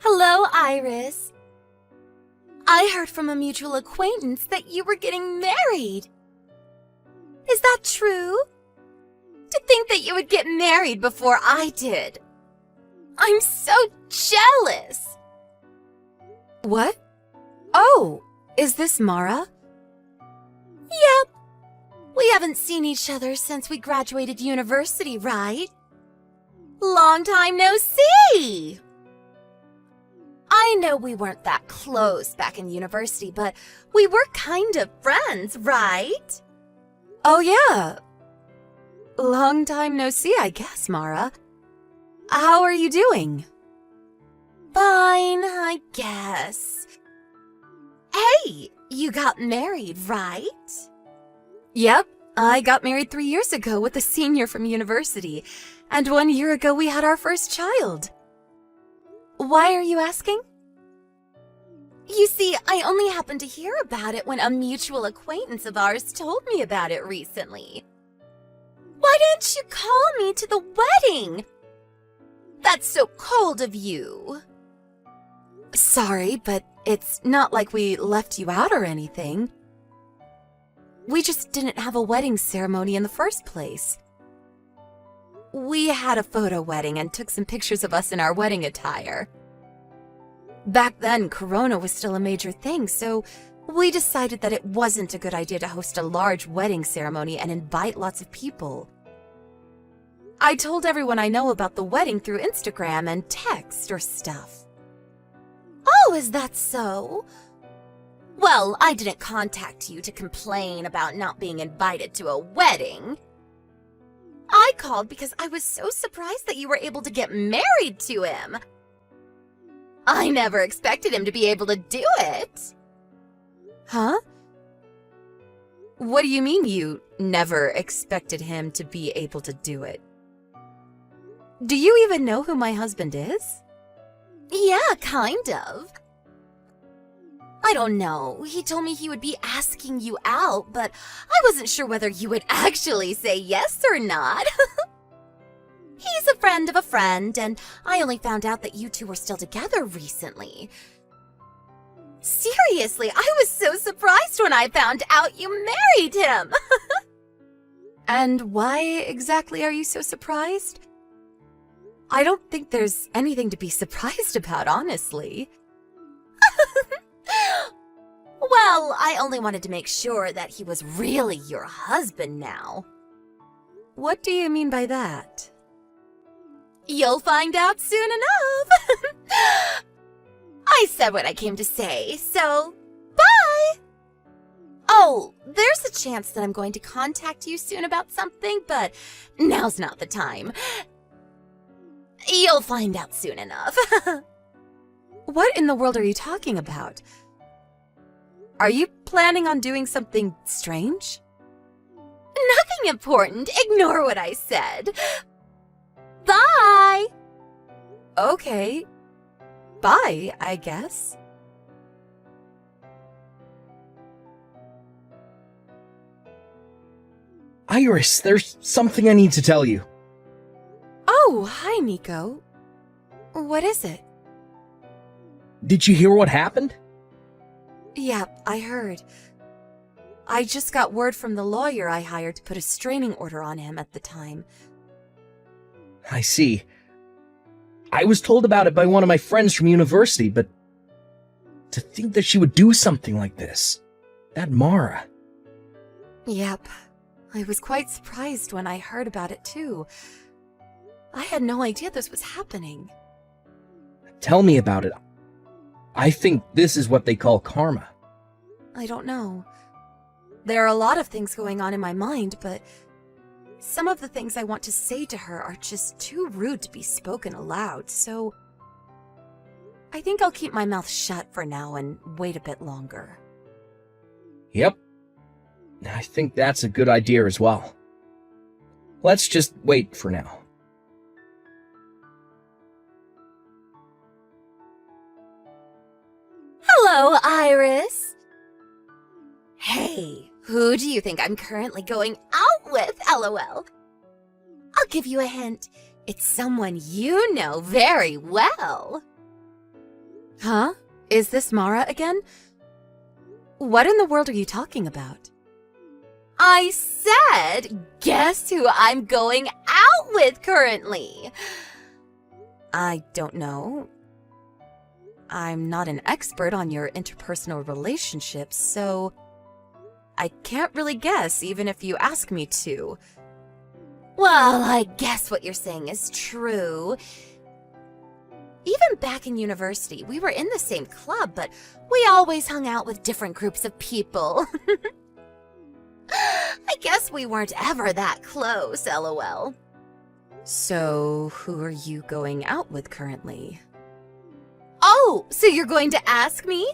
Hello, Iris. I heard from a mutual acquaintance that you were getting married. Is that true? To think that you would get married before I did. I'm so jealous. What? Oh, is this Mara? Yep. We haven't seen each other since we graduated university, right? Long time no see! I know we weren't that close back in university, but we were kind of friends, right? Oh yeah. Long time no see, I guess, Mara. How are you doing? Fine, I guess. Hey, you got married, right? Yep, I got married 3 years ago with a senior from university, and 1 year ago we had our first child. Why are you asking? You see, I only happened to hear about it when a mutual acquaintance of ours told me about it recently. Why didn't you call me to the wedding? That's so cold of you. Sorry, but it's not like we left you out or anything. We just didn't have a wedding ceremony in the first place. We had a photo wedding and took some pictures of us in our wedding attire. Back then, Corona was still a major thing, so we decided that it wasn't a good idea to host a large wedding ceremony and invite lots of people. I told everyone I know about the wedding through Instagram and text or stuff. Oh, is that so? Well, I didn't contact you to complain about not being invited to a wedding. I called because I was so surprised that you were able to get married to him. I never expected him to be able to do it. Huh? What do you mean you never expected him to be able to do it? Do you even know who my husband is? Yeah, kind of. I don't know. He told me he would be asking you out, but I wasn't sure whether you would actually say yes or not. He's a friend of a friend, and I only found out that you two were still together recently. Seriously, I was so surprised when I found out you married him. And why exactly are you so surprised? I don't think there's anything to be surprised about, honestly. Well, I only wanted to make sure that he was really your husband now. What do you mean by that? You'll find out soon enough. I said what I came to say, so bye! Oh, there's a chance that I'm going to contact you soon about something, but now's not the time. You'll find out soon enough. What in the world are you talking about? Are you planning on doing something strange? Nothing important. Ignore what I said. Bye! Okay. Bye, I guess. Iris, there's something I need to tell you. Oh, hi, Nico. What is it? Did you hear what happened? Yeah, I heard. I just got word from the lawyer I hired to put a restraining order on him at the time. I see. I was told about it by one of my friends from university, but to think that she would do something like this. That Mara. Yep. I was quite surprised when I heard about it, too. I had no idea this was happening. Tell me about it. I think this is what they call karma. I don't know. There are a lot of things going on in my mind, but some of the things I want to say to her are just too rude to be spoken aloud, so I think I'll keep my mouth shut for now and wait a bit longer. Yep. I think that's a good idea as well. Let's just wait for now. Hello, Iris. Hey, who do you think I'm currently going out with, LOL? I'll give you a hint. It's someone you know very well. Huh? Is this Mara again? What in the world are you talking about? I said, guess who I'm going out with currently? I don't know. I'm not an expert on your interpersonal relationships, so I can't really guess even if you ask me to. Well, I guess what you're saying is true. Even back in university, we were in the same club, but we always hung out with different groups of people. I guess we weren't ever that close, lol. So, who are you going out with currently? Oh, so you're going to ask me?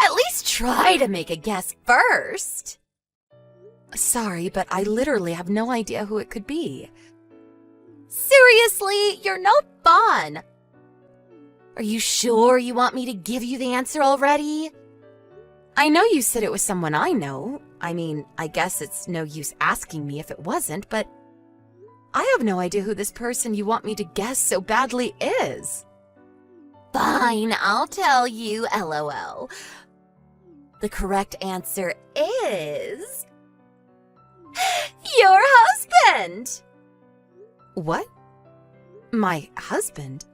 At least try to make a guess first. Sorry, but I literally have no idea who it could be. Seriously, you're no fun. Are you sure you want me to give you the answer already? I know you said it was someone I know. I mean, I guess it's no use asking me if it wasn't, but I have no idea who this person you want me to guess so badly is. Fine, I'll tell you, lol. The correct answer is... your husband! What? My husband?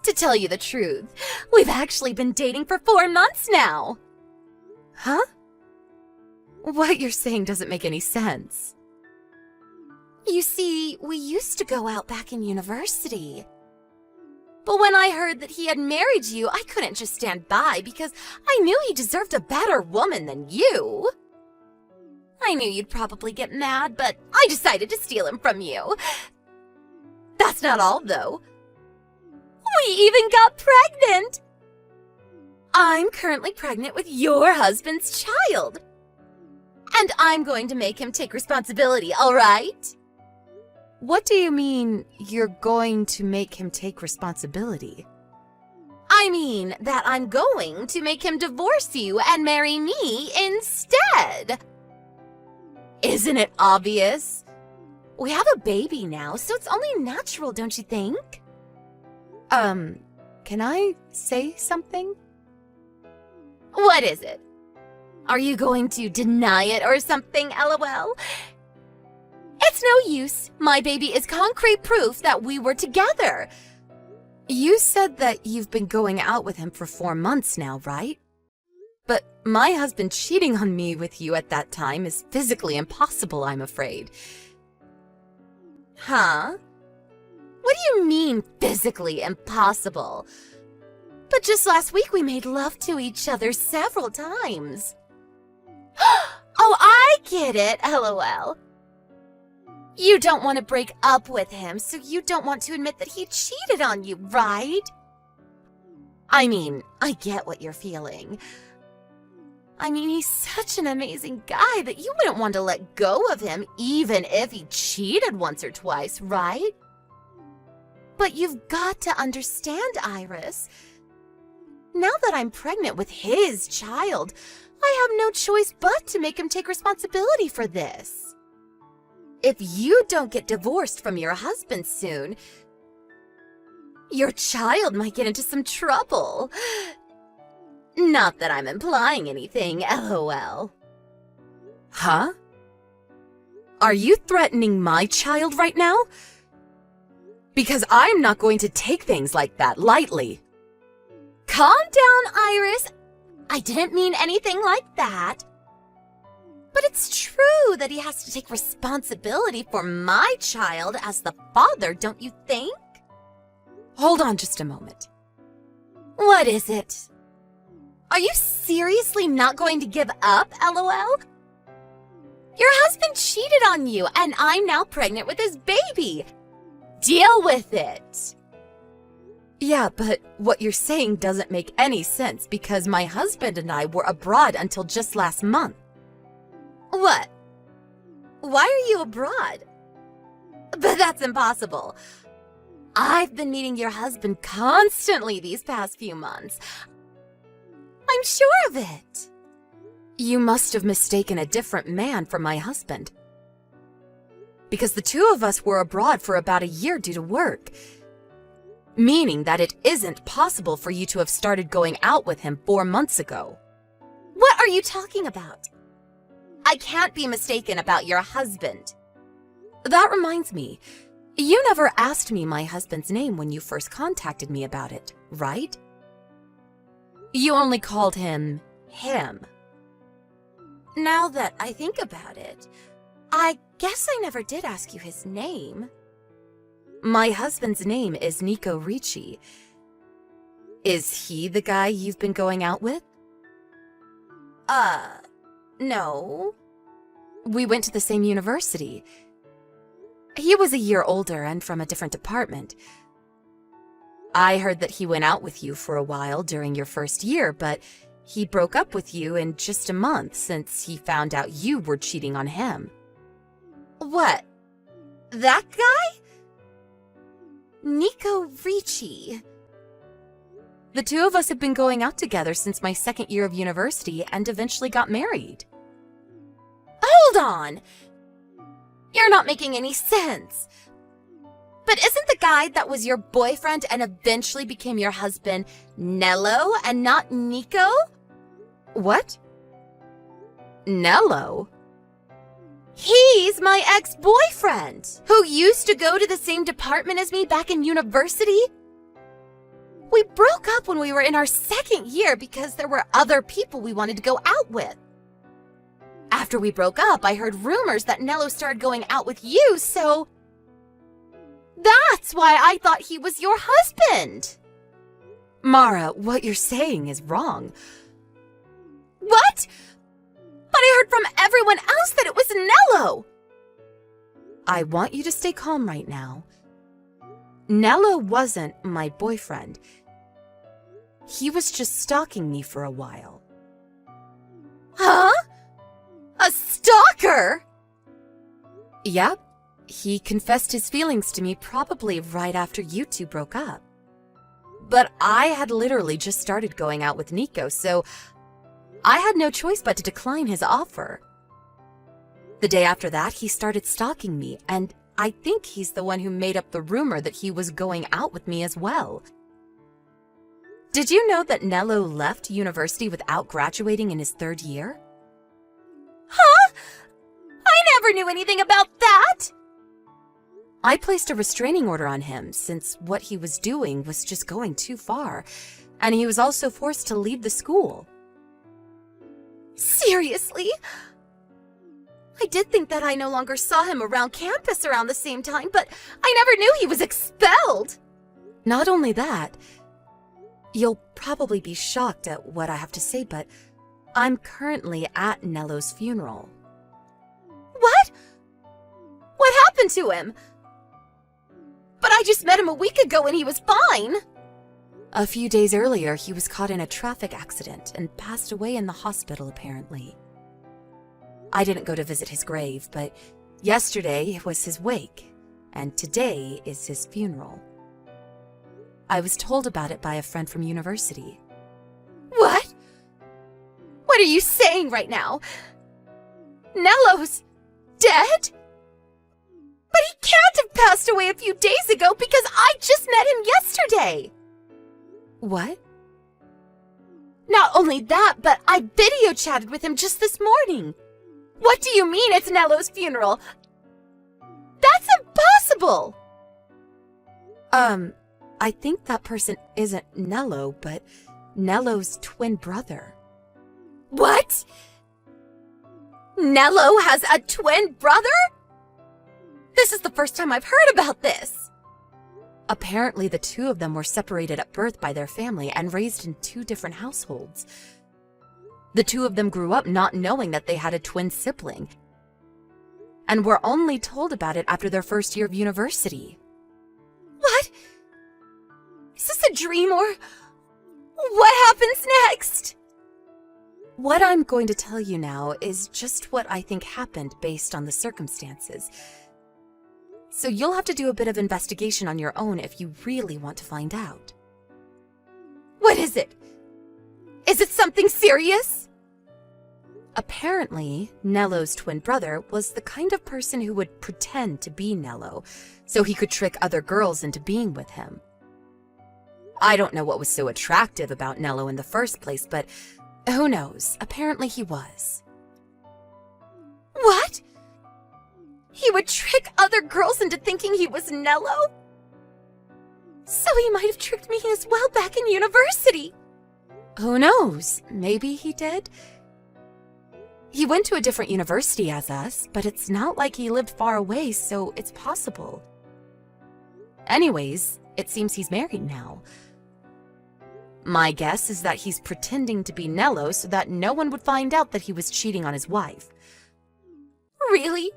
To tell you the truth, we've actually been dating for 4 months now. Huh? What you're saying doesn't make any sense. You see, we used to go out back in university. But when I heard that he had married you, I couldn't just stand by because I knew he deserved a better woman than you. I knew you'd probably get mad, but I decided to steal him from you. That's not all, though. We even got pregnant! I'm currently pregnant with your husband's child. And I'm going to make him take responsibility, all right? What do you mean, you're going to make him take responsibility? I mean that I'm going to make him divorce you and marry me instead. Isn't it obvious? We have a baby now, so it's only natural, don't you think? Can I say something? What is it? Are you going to deny it or something, lol? It's no use. My baby is concrete proof that we were together. You said that you've been going out with him for 4 months now, right? But my husband cheating on me with you at that time is physically impossible, I'm afraid. Huh? What do you mean, physically impossible? But just last week we made love to each other several times. Oh, I get it, lol. You don't want to break up with him, so you don't want to admit that he cheated on you, right? I mean, I get what you're feeling. I mean, he's such an amazing guy that you wouldn't want to let go of him even if he cheated once or twice, right? But you've got to understand, Iris. Now that I'm pregnant with his child, I have no choice but to make him take responsibility for this. If you don't get divorced from your husband soon, your child might get into some trouble. Not that I'm implying anything, lol. Huh? Are you threatening my child right now? Because I'm not going to take things like that lightly. Calm down, Iris. I didn't mean anything like that. But it's true that he has to take responsibility for my child as the father, don't you think? Hold on just a moment. What is it? Are you seriously not going to give up, lol? Your husband cheated on you, and I'm now pregnant with his baby. Deal with it. Yeah, but what you're saying doesn't make any sense because my husband and I were abroad until just last month. What? Why are you abroad? But that's impossible. I've been meeting your husband constantly these past few months. I'm sure of it. You must have mistaken a different man for my husband. Because the two of us were abroad for about a year due to work. Meaning that it isn't possible for you to have started going out with him 4 months ago. What are you talking about? I can't be mistaken about your husband. That reminds me, you never asked me my husband's name when you first contacted me about it, right? You only called him. Now that I think about it, I guess I never did ask you his name. My husband's name is Nico Ricci. Is he the guy you've been going out with? No. We went to the same university. He was a year older and from a different department. I heard that he went out with you for a while during your first year, but he broke up with you in just a month since he found out you were cheating on him. What? That guy? Nico Ricci. The two of us have been going out together since my second year of university and eventually got married. Hold on! You're not making any sense. But isn't the guy that was your boyfriend and eventually became your husband Nello and not Nico? What? Nello? He's my ex-boyfriend, who used to go to the same department as me back in university. We broke up when we were in our second year because there were other people we wanted to go out with. After we broke up, I heard rumors that Nello started going out with you, so that's why I thought he was your husband. Mara, what you're saying is wrong. What? But I heard from everyone else that it was Nello. I want you to stay calm right now. Nello wasn't my boyfriend. He was just stalking me for a while. Huh? A stalker? Yep. He confessed his feelings to me probably right after you two broke up. But I had literally just started going out with Nico, so I had no choice but to decline his offer. The day after that, he started stalking me, and I think he's the one who made up the rumor that he was going out with me as well. Did you know that Nello left university without graduating in his third year? Huh? I never knew anything about that! I placed a restraining order on him since what he was doing was just going too far, and he was also forced to leave the school. Seriously? I did think that I no longer saw him around campus around the same time, but I never knew he was expelled! Not only that, you'll probably be shocked at what I have to say, but I'm currently at Nello's funeral. What? What happened to him? But I just met him a week ago and he was fine! A few days earlier, he was caught in a traffic accident and passed away in the hospital, apparently. I didn't go to visit his grave, but yesterday was his wake, and today is his funeral. I was told about it by a friend from university. What? What are you saying right now? Nello's dead? But he can't have passed away a few days ago because I just met him yesterday! What? Not only that, but I video chatted with him just this morning. What do you mean it's Nello's funeral? That's impossible! I think that person isn't Nello, but Nello's twin brother. What? Nello has a twin brother? This is the first time I've heard about this. Apparently, the two of them were separated at birth by their family and raised in two different households. The two of them grew up not knowing that they had a twin sibling, and were only told about it after their first year of university. What? Is this a dream or what happens next? What I'm going to tell you now is just what I think happened based on the circumstances. So you'll have to do a bit of investigation on your own if you really want to find out. What is it? Is it something serious? Apparently, Nello's twin brother was the kind of person who would pretend to be Nello, so he could trick other girls into being with him. I don't know what was so attractive about Nello in the first place, but who knows? Apparently he was. What? He would trick other girls into thinking he was Nello? So he might have tricked me as well back in university. Who knows? Maybe he did. He went to a different university as us, but it's not like he lived far away, so it's possible. Anyways, it seems he's married now. My guess is that he's pretending to be Nello so that no one would find out that he was cheating on his wife. Really?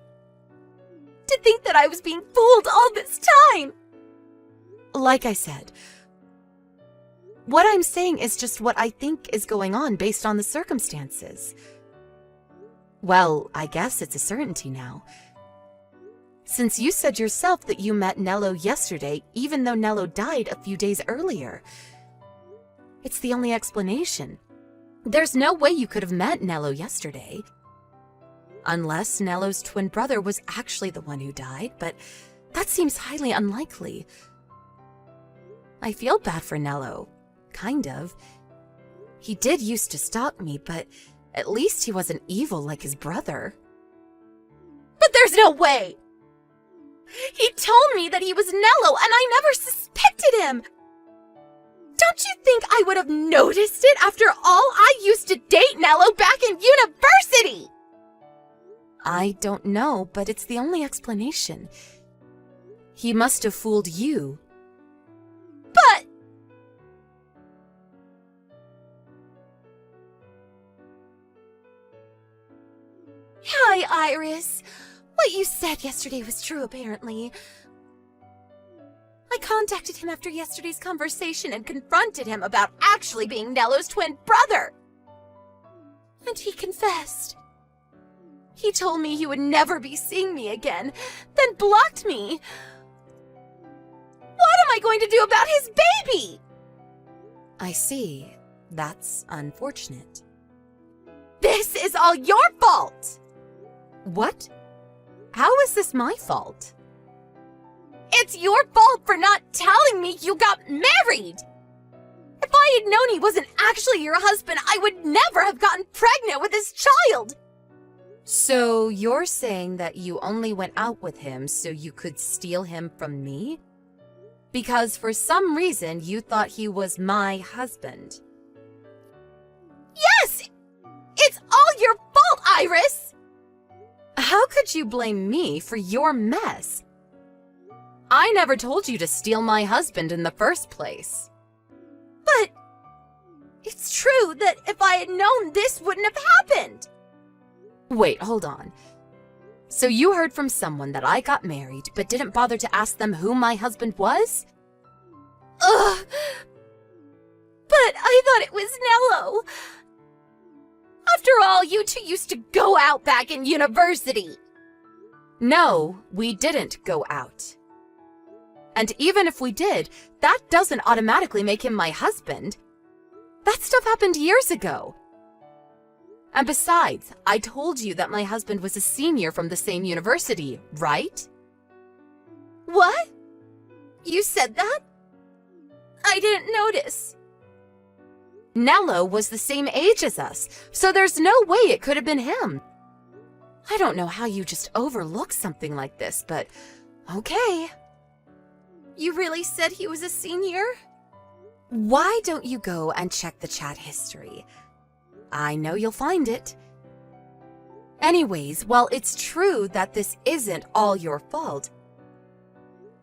To think that I was being fooled all this time! Like I said, what I'm saying is just what I think is going on based on the circumstances. Well, I guess it's a certainty now. Since you said yourself that you met Nello yesterday, even though Nello died a few days earlier. It's the only explanation. There's no way you could have met Nello yesterday. Unless Nello's twin brother was actually the one who died, but that seems highly unlikely. I feel bad for Nello. Kind of. He did used to stalk me, but at least he wasn't evil like his brother. But there's no way! He told me that he was Nello, and I never suspected him! Don't you think I would have noticed it after all? I used to date Nello back in university! I don't know, but it's the only explanation. He must have fooled you. But... Hi, Iris. What you said yesterday was true, apparently. I contacted him after yesterday's conversation and confronted him about actually being Nello's twin brother. And he confessed. He told me he would never be seeing me again, then blocked me. What am I going to do about his baby? I see. That's unfortunate. This is all your fault! What? How is this my fault? It's your fault for not telling me you got married! If I had known he wasn't actually your husband, I would never have gotten pregnant with his child! So you're saying that you only went out with him so you could steal him from me? Because for some reason you thought he was my husband. Yes! It's all your fault, Iris! How could you blame me for your mess? I never told you to steal my husband in the first place. But it's true that if I had known this wouldn't have happened. Wait, hold on. So you heard from someone that I got married, but didn't bother to ask them who my husband was? Ugh! But I thought it was Nello. After all, you two used to go out back in university. No, we didn't go out. And even if we did, that doesn't automatically make him my husband. That stuff happened years ago. And besides, I told you that my husband was a senior from the same university, right? What? You said that? I didn't notice. Nello was the same age as us, so there's no way it could have been him. I don't know how you just overlook something like this, but okay. You really said he was a senior? Why don't you go and check the chat history? I know you'll find it. Anyways, while it's true that this isn't all your fault,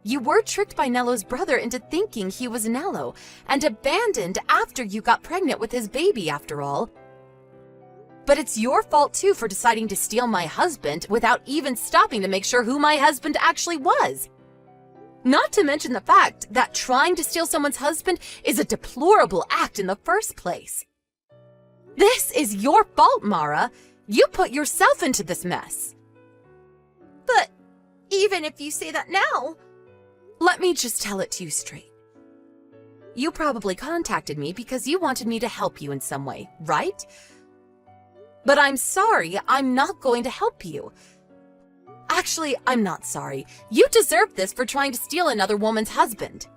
you were tricked by Nello's brother into thinking he was Nello and abandoned after you got pregnant with his baby, after all. But it's your fault too for deciding to steal my husband without even stopping to make sure who my husband actually was. Not to mention the fact that trying to steal someone's husband is a deplorable act in the first place. This is your fault, Mara. You put yourself into this mess. But even if you say that now, let me just tell it to you straight. You probably contacted me because you wanted me to help you in some way, right? But I'm sorry, I'm not going to help you. Actually, I'm not sorry. You deserve this for trying to steal another woman's husband.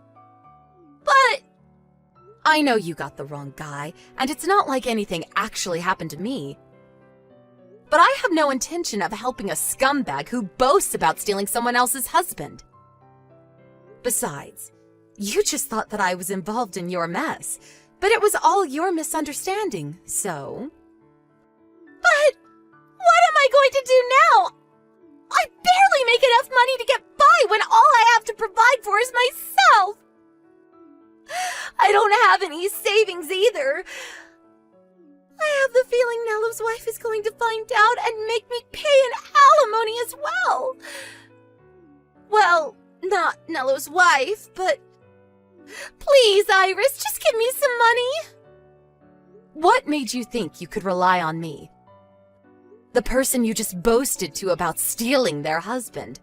But I know you got the wrong guy, and it's not like anything actually happened to me. But I have no intention of helping a scumbag who boasts about stealing someone else's husband. Besides, you just thought that I was involved in your mess, but it was all your misunderstanding, so... But what am I going to do now? I barely make enough money to get by when all I have to provide for is myself. I don't have any savings either. I have the feeling Nello's wife is going to find out and make me pay an alimony as well. Well, not Nello's wife, but please, Iris, just give me some money. What made you think you could rely on me? The person you just boasted to about stealing their husband.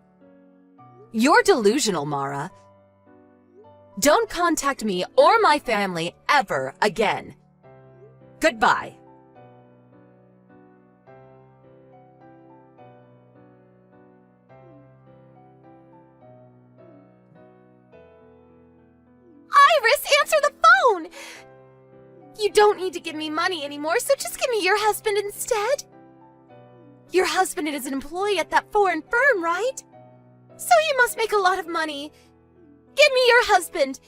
You're delusional, Mara. Don't contact me or my family ever again. Goodbye. Iris, answer the phone! You don't need to give me money anymore, so just give me your husband instead. Your husband is an employee at that foreign firm, right? So you must make a lot of money. Give me your husband.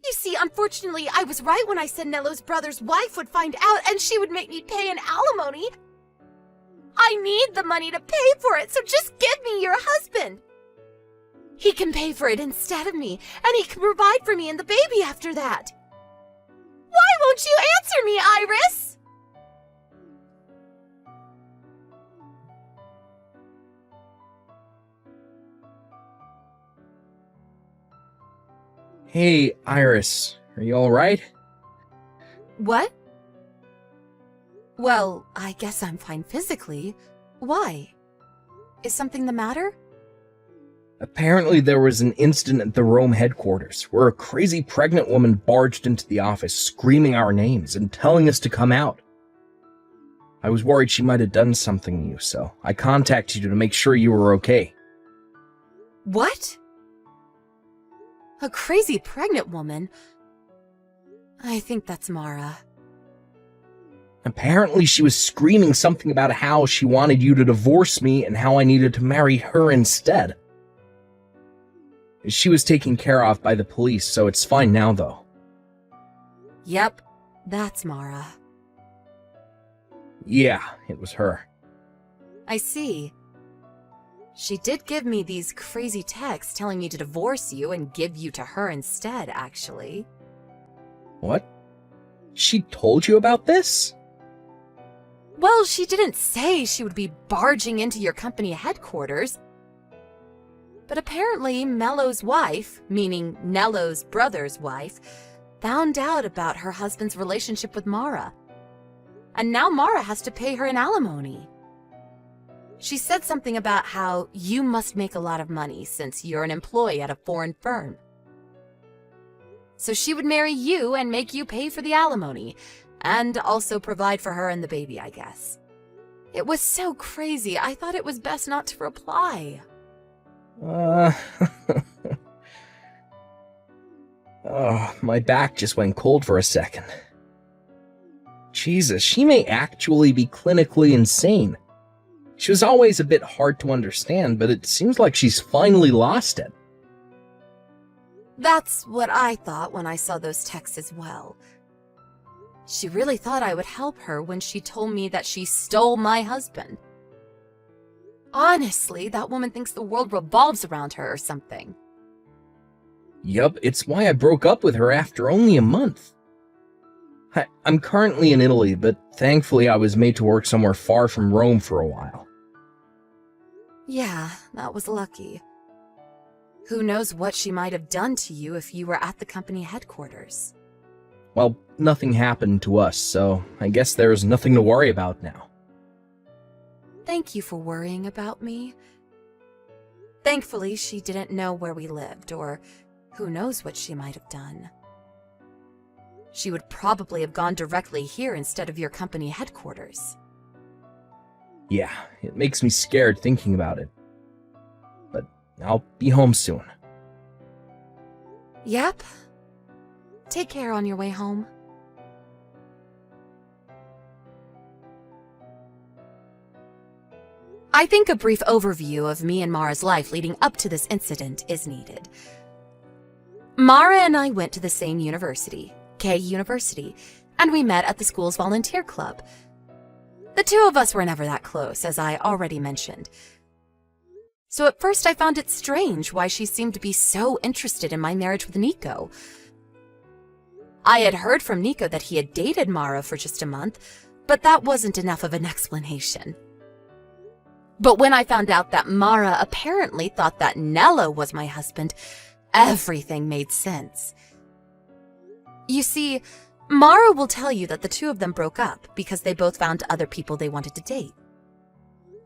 You see, unfortunately, I was right when I said Nello's brother's wife would find out and she would make me pay an alimony. I need the money to pay for it, so just give me your husband. He can pay for it instead of me, and he can provide for me and the baby after that. Why won't you answer me, Iris? Hey, Iris, are you alright? What? Well, I guess I'm fine physically. Why? Is something the matter? Apparently there was an incident at the Rome headquarters where a crazy pregnant woman barged into the office screaming our names and telling us to come out. I was worried she might have done something to you, so I contacted you to make sure you were okay. What? A crazy pregnant woman? I think that's Mara. Apparently she was screaming something about how she wanted you to divorce me and how I needed to marry her instead. She was taken care of by the police, so it's fine now, though. Yep, that's Mara. Yeah, it was her. I see. She did give me these crazy texts telling me to divorce you and give you to her instead, actually. What? She told you about this? Well, she didn't say she would be barging into your company headquarters. But apparently Mello's wife, meaning Nello's brother's wife, found out about her husband's relationship with Mara. And now Mara has to pay her an alimony. She said something about how you must make a lot of money since you're an employee at a foreign firm. So she would marry you and make you pay for the alimony, and also provide for her and the baby, I guess. It was so crazy, I thought it was best not to reply. Oh, my back just went cold for a second. Jesus, she may actually be clinically insane. She was always a bit hard to understand, but it seems like she's finally lost it. That's what I thought when I saw those texts as well. She really thought I would help her when she told me that she stole my husband. Honestly, that woman thinks the world revolves around her or something. Yup, it's why I broke up with her after only a month. I'm currently in Italy, but thankfully I was made to work somewhere far from Rome for a while. Yeah, that was lucky. Who knows what she might have done to you if you were at the company headquarters? Well, nothing happened to us, so I guess there's nothing to worry about now. Thank you for worrying about me. Thankfully, she didn't know where we lived, or who knows what she might have done. She would probably have gone directly here instead of your company headquarters. Yeah, it makes me scared thinking about it. But I'll be home soon. Yep. Take care on your way home. I think a brief overview of me and Mara's life leading up to this incident is needed. Mara and I went to the same university, K University, and we met at the school's volunteer club. The two of us were never that close, as I already mentioned. So at first I found it strange why she seemed to be so interested in my marriage with Nico. I had heard from Nico that he had dated Mara for just a month, but that wasn't enough of an explanation. But when I found out that Mara apparently thought that Nello was my husband, everything made sense. You see, Mara will tell you that the two of them broke up because they both found other people they wanted to date.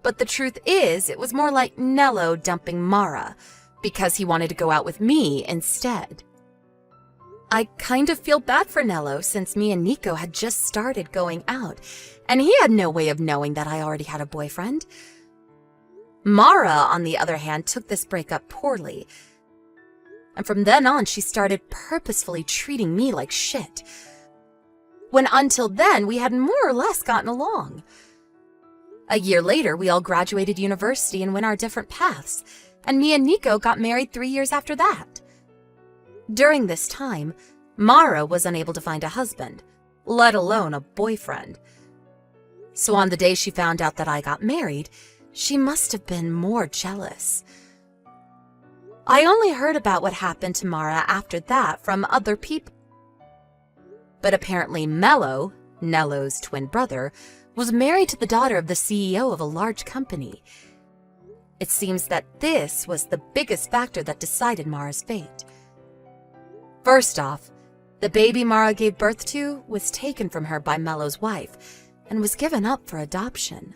But the truth is, it was more like Nello dumping Mara because he wanted to go out with me instead. I kind of feel bad for Nello since me and Nico had just started going out, and he had no way of knowing that I already had a boyfriend. Mara, on the other hand, took this breakup poorly. And from then on, she started purposefully treating me like shit. When until then, we had more or less gotten along. A year later, we all graduated university and went our different paths, and me and Nico got married 3 years after that. During this time, Mara was unable to find a husband, let alone a boyfriend. So on the day she found out that I got married, she must have been more jealous. I only heard about what happened to Mara after that from other people. But apparently Mello, Nello's twin brother, was married to the daughter of the CEO of a large company. It seems that this was the biggest factor that decided Mara's fate. First off, the baby Mara gave birth to was taken from her by Mello's wife and was given up for adoption.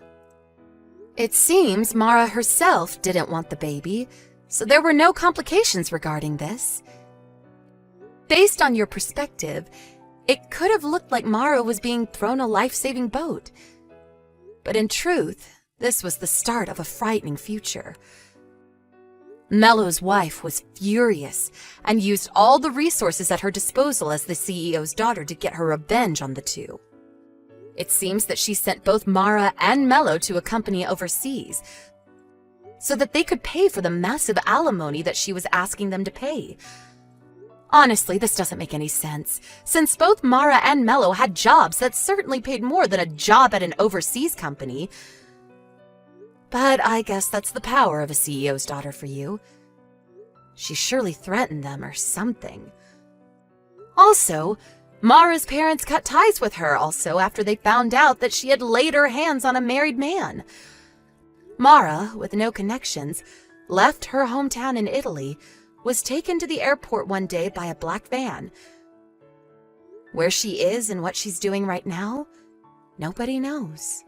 It seems Mara herself didn't want the baby, so there were no complications regarding this. Based on your perspective, it could have looked like Mara was being thrown a life-saving boat. But in truth, this was the start of a frightening future. Mello's wife was furious and used all the resources at her disposal as the CEO's daughter to get her revenge on the two. It seems that she sent both Mara and Mello to a company overseas so that they could pay for the massive alimony that she was asking them to pay. Honestly, this doesn't make any sense, since both Mara and Mello had jobs that certainly paid more than a job at an overseas company. But I guess that's the power of a CEO's daughter for you. She surely threatened them or something. Also, Mara's parents cut ties with her also after they found out that she had laid her hands on a married man. Mara, with no connections, left her hometown in Italy, was taken to the airport one day by a black van. Where she is and what she's doing right now, nobody knows.